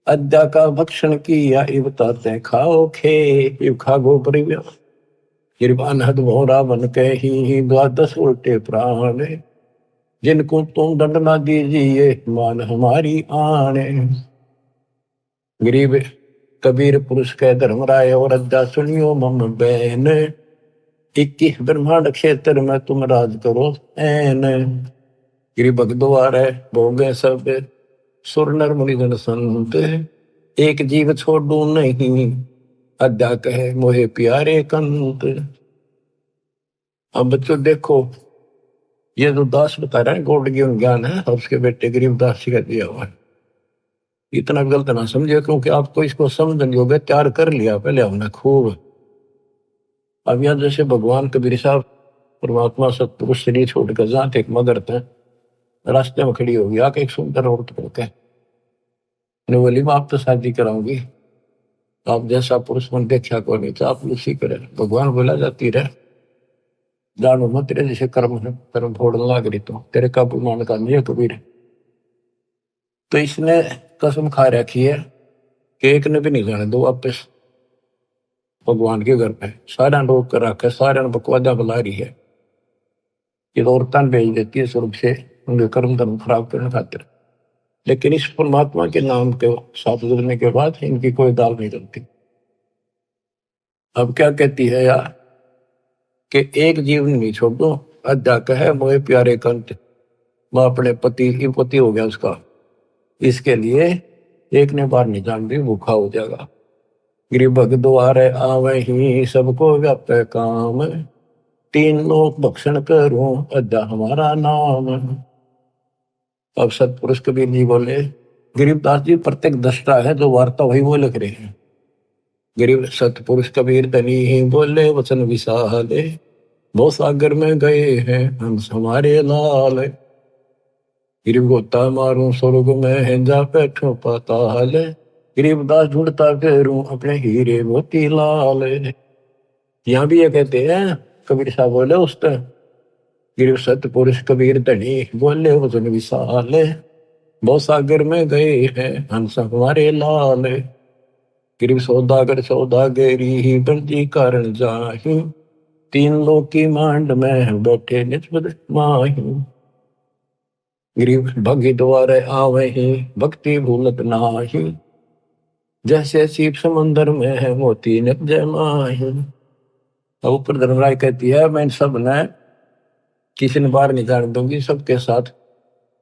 अद्या का भक्षण किया, इव ताते खाओ खे, इव खा गोबर। गरीब अनहद भोरा बन के ही, द्वादश उल्टे प्राण, जिनको तुम दंड ना दीजिए, मान हमारी आने। गरीब कबीर पुरुष के धर्मराय, और अद्या सुनियो मम बैन, 21 ब्रह्मांड क्षेत्र में तुम राज करो ऐन। गिरी भगद्वार है भोगे सब, सुर नर मुनि जन संत, एक जीव छोड़ू नहीं, अद्या कहे मोहे प्यारे कंत। अब बच्चों देखो, ये जो दास बता रहा है गौड़ ज्ञान है, और उसके बेटे गरीब दास जी का दिया हुआ है। इतना गलत ना समझिए, क्योंकि आपको इसको समझने योग्य तैयार कर लिया पहले हमने खूब। अब यहाँ जैसे भगवान कबीर साहब परमात्मा सतपुरुष शरीर छोड़कर जहाँ थे मगर थे, रास्ते में खड़ी होगी आके एक सुंदर औरत करके बोली मैं आप तो शादी कराऊंगी, आप जैसा पुरुष मन देखा को नहीं तो आप उसी करे। भगवान बोला जाती रहे जानो मत, तेरे जैसे कर्म है, कर्म फोड़ने लाग रही तो तेरे काबू मान का नहीं है कबीर। तो इसने कसम खा रखी है कि एक ने भी नहीं जाने दो वापस भगवान के घर पे। सारा रोक कर रखा है, सारे बकवादा बुला रही है, ये तो औरतान भेज देती है स्वर्ग से उनके कर्म धर्म खराब करने खातिर। लेकिन इस परमात्मा के नाम के साथ जुड़ने के बाद इनकी कोई दाल नहीं चलती। अब क्या कहती है यार कि एक जीवन नहीं छोड़ो, अद्या कहे मोहे प्यारे कंत, मैं अपने पति हो गया उसका, इसके लिए एक ने बार नहीं जान दी भूखा हो जाएगा। गरीब द्वारे आवे ही सबको व्याप काम, 3 लोक भक्षण करूं अद्या हमारा नाम। अब सतपुरुष कबीर जी बोले, गरीबदास जी प्रत्येक दृष्टा है, जो वार्ता वही वो लिख रहे हैं। गरीब सतपुरुष कबीर धनी ही बोले वचन विशाले, बहुत सागर में गए हैं हंस हमारे लाल। गरीब गोता मारूं स्वर्ग में है जा बैठो पाताल, गरीबदास ढूंढता फिरूं अपने हीरे मोती लाल। यहाँ भी ये कहते हैं कबीर साहब बोले उस गिर सतपुरुष कबीर धनी बोले वचन विशाल, बहुत सागर में गए हैं हंस हमारे लाल। गिर सौदागर सौदागरी ही बंदी कारण जाही, 3 लोक की मांड में बैठे निस्बत माही। गिरीब भगी द्वारे आवे ही भक्ति भूलत नाही, जैसे सीप समंदर में है मोती निप जय माही। अब ऊपर धर्मराय कहती है मैं सब ने किसी ने बाहर नहीं जाने दूंगी, सबके साथ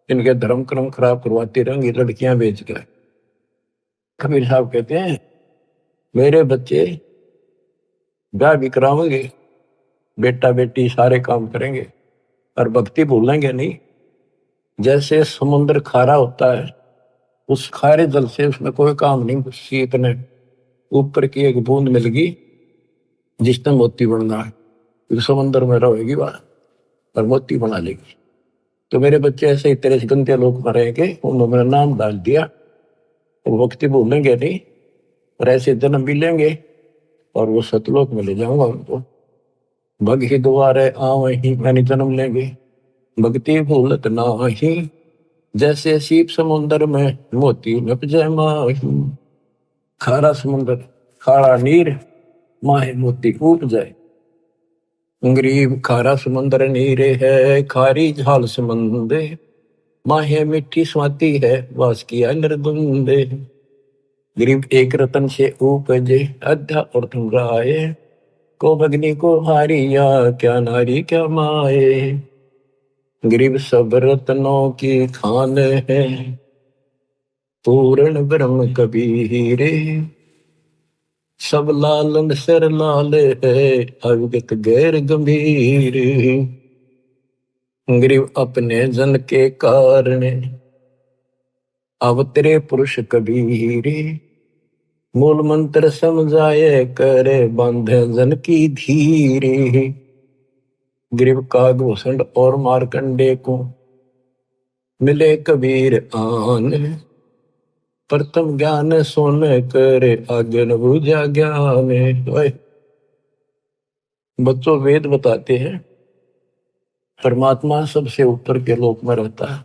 इनके धर्म क्रम खराब करवाती रहेंगी लड़कियां बेच कर। कबीर साहब कहते हैं मेरे बच्चे ब्याह भी करावेंगे, बेटा बेटी सारे काम करेंगे और भक्ति भूलेंगे नहीं। जैसे समुद्र खारा होता है, उस खारे जल से उसमें कोई काम नहीं, सीप ने ऊपर की एक बूंद मिल गई जिसने मोती बनना है, तो समुद्र में रहेगी वह और मोती बना लेगी। तो मेरे बच्चे ऐसे ही तेरे गंदे लोग मरेंगे, उन्होंने मेरा नाम डाल दिया, वो भक्ति भूलेंगे नहीं और ऐसे जन्म भी लेंगे और वो सतलोक में ले जाऊंगा उनको। भग ही द्वारे आवे ही मैंने जन्म लेंगे, भक्ति भूलत नाही, जैसे सीप समुद्र में मोती नप जय माही। खारा समुद्र खारा नीर माहे मोती कूट जाए। गरीब खारा समुद्र नीरे है खारी झाल समंदे, माहे मिट्टी स्वाति है वास किया निर्दुंदे। गरीब एक रतन से उपजे अध्या और तुम राय, को भगनी को हारिया क्या नारी क्या माए। गरीब सब रत्नों की खान है पूर्ण ब्रह्म कबीरे, सब लालन सर लाल है अविगत गैर गंभीर। गरीब अपने जन के कारण अवतरे पुरुष कबीरे, मूल मंत्र समझाए करे बांधे जन की धीरे। गरीब कागभूषण और मारकंडे को मिले कबीर आन, प्रथम ज्ञान सोन करे आगे न बुझा ज्ञान। बच्चों, वेद बताते हैं परमात्मा सबसे ऊपर के लोक में रहता है,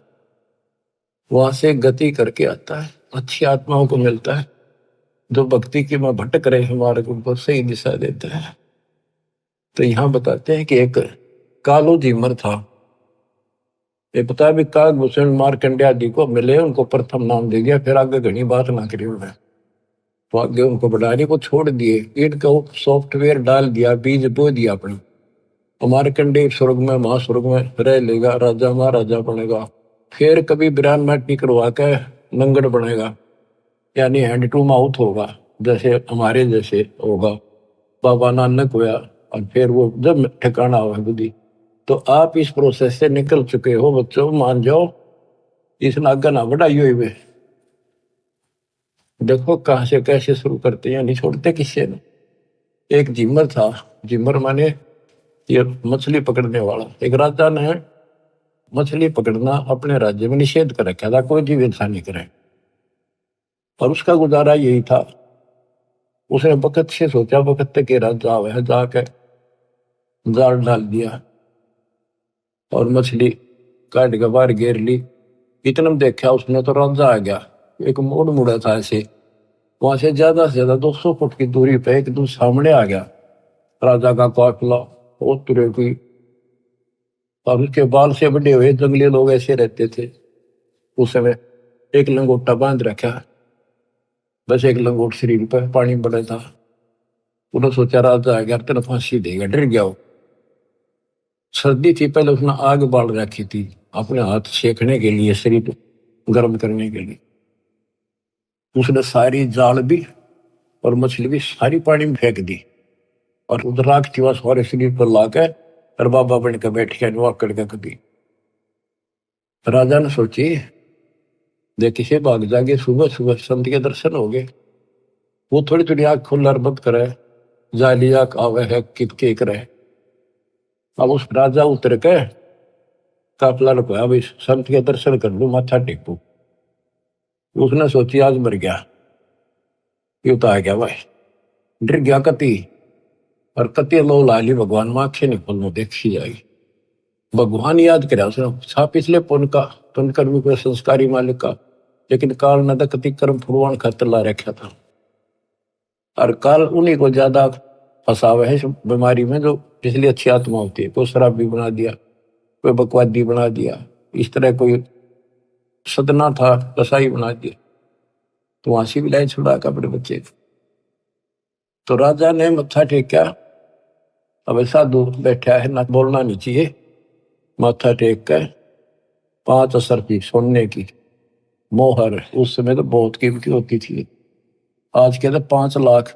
वहां से गति करके आता है, अच्छी आत्माओं को मिलता है जो भक्ति की में भटक रहे हैं, मार्ग उनको सही दिशा देता है। तो यहाँ बताते हैं कि एक कालो जीमर था। ये पता है भी काकभूषण मार्कंडे आदि को मिले, उनको प्रथम नाम दे दिया, फिर आगे घनी बात ना करी उन्हें। तो आगे उनको बढ़ाने को छोड़ दिए, इनका सॉफ्टवेयर डाल दिया, बीज बो दिया अपने। मार्कंडे स्वर्ग में महास्वर्ग में रह लेगा, राजा महाराजा बनेगा, फिर कभी बिरान माटी करवा के नंगड़ बनेगा, यानी हैंड टू माउथ होगा, जैसे हमारे जैसे होगा, बाबा नानक हुआ। और फिर वो जब ठिकाना हुआ बुद्धि, तो आप इस प्रोसेस से निकल चुके हो बच्चों, मान जाओ, इस नागा ना बढ़ाई हुई वे। देखो कहां से कैसे शुरू करते हैं, नहीं छोड़ते किससे ने। एक जिमर था, जिमर माने ये मछली पकड़ने वाला। एक राजा ने मछली पकड़ना अपने राज्य में निषेध कर रखा था, कोई जीव इंसान नहीं करे, और उसका गुजारा यही था। उसने वक्त से सोचा, वक्त के राजा वह जाके जाल डाल दिया और मछली काट के बाहर घेर ली। इतना में देखा उसने तो राजा आ गया, एक मोड़ मुड़ा था ऐसे, वहां से ज्यादा 200 फुट की दूरी पे एक दूर सामने आ गया राजा का काफिला, बहुत तरह की। और उसके बाल से बड़े हुए जंगली लोग ऐसे रहते थे उस समय। एक लंगोटा बांध रखा, बस एक लंगोट शरीर पर, पानी पड़ा था। उन्होंने सोचा राजा आ गया तेना फांसी देगा, डर गया वो। सर्दी थी, पहले उसने आग बाल रखी थी अपने हाथ सेकने के लिए, शरीर गर्म करने के लिए। उसने सारी जाल भी और मछली भी सारी पानी में फेंक दी, और उधर राख थी सारे शरीर पर लाकर, और बाबा बन के बैठ गया नुआ करके कभी। राजा ने सोची देखी से भाग जागे, सुबह सुबह संत के दर्शन हो गए। वो थोड़ी थोड़ी आंख खोल बंद करे, जाली आंख आवे है कितके करे। अब उस राजा उतर के काफिला रुपया, भाई संत के दर्शन कर लू, माथा टेकू। उसने सोची आज मर गया, ये तो आ गया भाई, डर गया कति। और कति लो लाली भगवान में आंखें नहीं खोलने देखी जाएगी। भगवान याद करे उसने, छा पिछले पुण्य का पुण्य कर्मी को संस्कारी मालिक का, लेकिन काल न तो कति कर्म फुरवान खातर ला रखा था। और काल उन्हीं को ज्यादा फंसावे है इस बीमारी में, जो पिछली अच्छी आत्मा होती है। कोई शराबी बना दिया, कोई बकवादी बना दिया, इस तरह कोई सदना था कसाई बना दिया, तो वहां से भी लाई छुड़ा का अपने बच्चे। तो राजा ने मत्था टेका, अब साधु बैठा है ना, बोलना नहीं चाहिए। माथा टेक कर 5 असर की सोने की मोहर, उस समय तो बहुत कीमती होती थी, आज के तो 5 लाख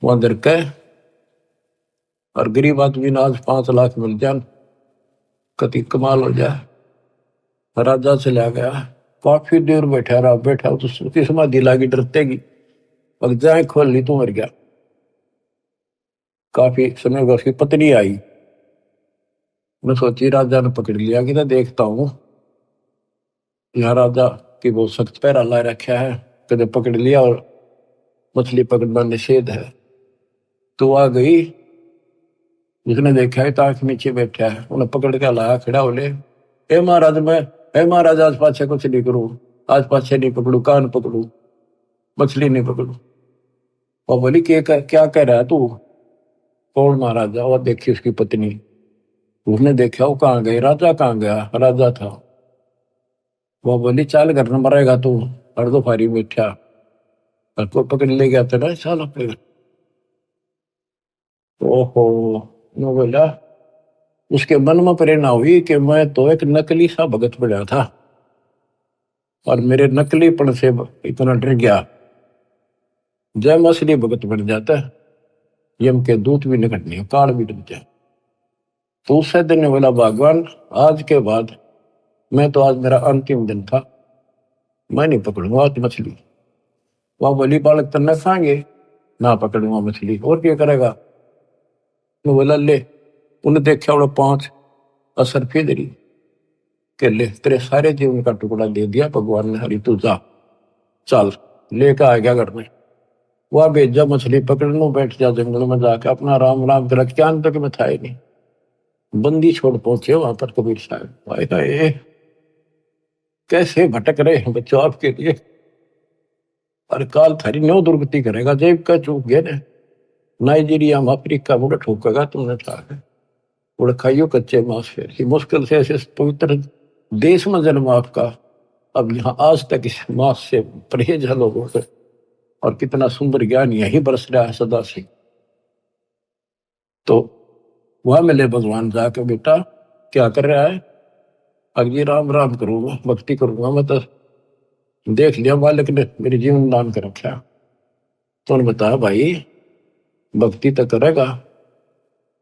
वहां दर के। और गरीब आदमी ने आज 5 लाख मिल जाए, कति कमाल हो जाए। राजा चला गया, काफी देर बैठा रहा, बैठा तो उसकी समाधि लागी डरतेगी, अब जाए खोल ली तो मर गया। काफी समय बाद उसकी पत्नी आई, मैं सोची राजा ने पकड़ लिया कि ना देखता हूं, यहाँ राजा की बहुत सख्त पैरा ला रखा है, कदे पकड़ लिया और मछली पकड़ना निषेध है। तो आ गई, उसने देखा है ताक नीचे बैठा है, उन्हें पकड़ के लाया, खड़ा हो ले, ए महाराज मैं, ए महाराज आज पाछे कुछ नहीं करूं, आज पाछे नहीं पकड़ू, कान पकड़ू, मछली नहीं पकड़ू। और बोली क्या कह रहा है तू? कौन महाराजा? और देखी उसकी पत्नी। उसने देखा वो कहाँ गई, राजा कहाँ गया? राजा था। वो बोली चाल घर न मरेगा तू, हर दो फारी बैठा, और को पकड़ ले गया तेरा साल अपने। ओहो, मैं बोला, उसके मन में प्रेरणा हुई कि मैं तो एक नकली सा भगत बना था, और मेरे नकलीपन से इतना डर गया, जय मैं असली भगत बन जाता, यम के दूत भी निकट नहीं, काल भी डर जाए। तो उससे दिन ने बोला, भगवान आज के बाद, मैं तो आज मेरा अंतिम दिन था, मैं नहीं पकड़ूंगा आज मछली। वहां बोली बालक तन्ना खाएंगे ना, पकड़ूंगा मछली, और क्या करेगा? मैं बोला ले, उन्हें देखा वो 5 असर फिर के ले, तेरे सारे जीवन का टुकड़ा दे दिया भगवान ने, हरी तू जा, चल लेकर आ गया घर में। वह भेजा मछली पकड़ने, बैठ जा जंगल में जाके अपना राम राम कर, क्या तक में था ही नहीं। बंदी छोड़ पहुंचे वहां पर कबीर साहब, भाई हाय कैसे भटक रहे हैं बच्चों आपके लिए, और काल थारी न्यो दुर्गति करेगा, जेब का चूक गए ने नाइजीरिया में अफ्रीका मुड़ ठोकेगा तुमने ठाक उड़ खाइयो कच्चे मांस, फिर ही मुश्किल से ऐसे पवित्र देश में जन्म आपका, अब यहाँ आज तक इस मांस से परहेज है लोगों से, और कितना सुंदर ज्ञान यही बरस रहा है सदा से। तो वह मिले भगवान जाके, बेटा क्या कर रहा है? अगली राम राम करूंगा, भक्ति करूंगा, मैं तो देख लिया मालिक ने मेरे जीवन दान कर रखा। तो उन्होंने बताया भाई भक्ति तो करेगा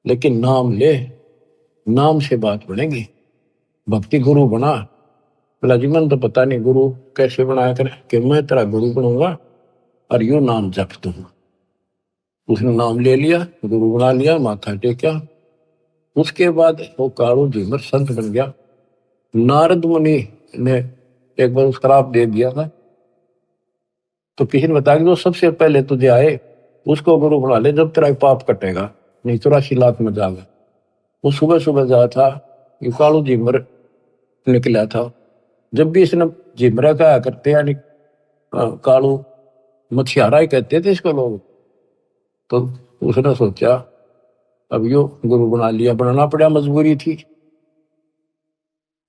लेकिन नाम ले, नाम से बात बनेगी। भक्ति गुरु बना, बोला जी मन तो पता नहीं गुरु कैसे बनाया करे, कि मैं तेरा गुरु बनूंगा और यू नाम जप दूंगा। उसने नाम ले लिया, गुरु बना लिया, माथा टेका। उसके बाद वो कालू झीमर संत बन गया। नारद मुनि ने एक बार श्राप दे दिया था, तो किसी ने बताया कि जो सबसे पहले तुझे आए उसको गुरु बना ले, जब तेरा पाप कटेगा, नहीं 84 लाख में जाएगा। वो सुबह सुबह जा था, ये कालू झीमर निकला था। जब भी इसने झिमरा कहा करते, यानी कालू मछियारा ही कहते थे इसको लोग। तो उसने सोचा अब यो गुरु बना लिया, बनाना पड़ा, मजबूरी थी।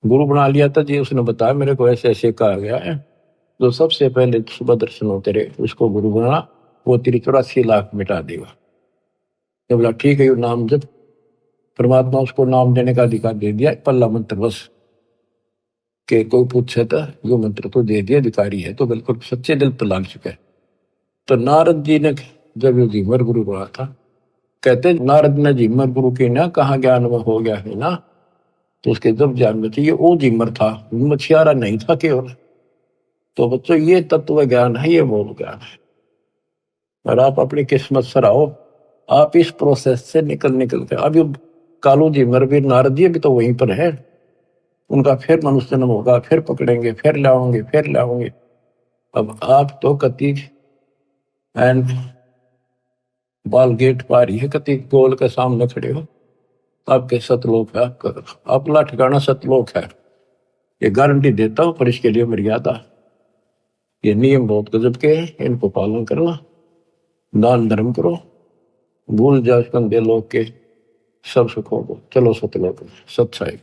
गुरु बना लिया था जी, उसने बताया मेरे को ऐसे ऐसे कहा गया है, जो सबसे पहले सुबह दर्शन हो तेरे उसको गुरु बना, वो तेरी 84 लाख मिटा देगा। तो बोला ठीक है, यो नाम जब परमात्मा उसको नाम देने का अधिकार दे दिया, पल्ला मंत्र बस के कोई पूछे तो यो मंत्र तो दे दिया, अधिकारी है तो बिल्कुल सच्चे दिल पर लाग चुका है। तो नारद जी ने जब यो झीमर गुरु बना था, कहते नारद ने झीमर गुरु की ना कहा ज्ञान में हो गया है ना, तो उसके जब ज्ञान में चाहिए वो झीमर था, मछियारा नहीं था केवल। तो बच्चों ये तत्व ज्ञान है, ये मूल ज्ञान है, और आप अपनी किस्मत सराहो, आप इस प्रोसेस से निकल के अभी कालू झीमर भी नारद जी भी तो वहीं पर है, उनका फिर मनुष्य जन्म होगा, फिर पकड़ेंगे, फिर लाओगे, फिर लाओगे। अब आप तो कति एंड बाल गेट पार ही है, कति गोल के सामने खड़े हो, आपके सतलोक है, आपका अपना ठिकाना सतलोक है, ये गारंटी देता हूं। पर इसके लिए मर्यादा, ये नियम बहुत गजब के हैं, इनको पालन करना, दान धर्म करो, भूल जाओ कंधे लोग के सब सुखों को, चलो सतलोक सत्साई।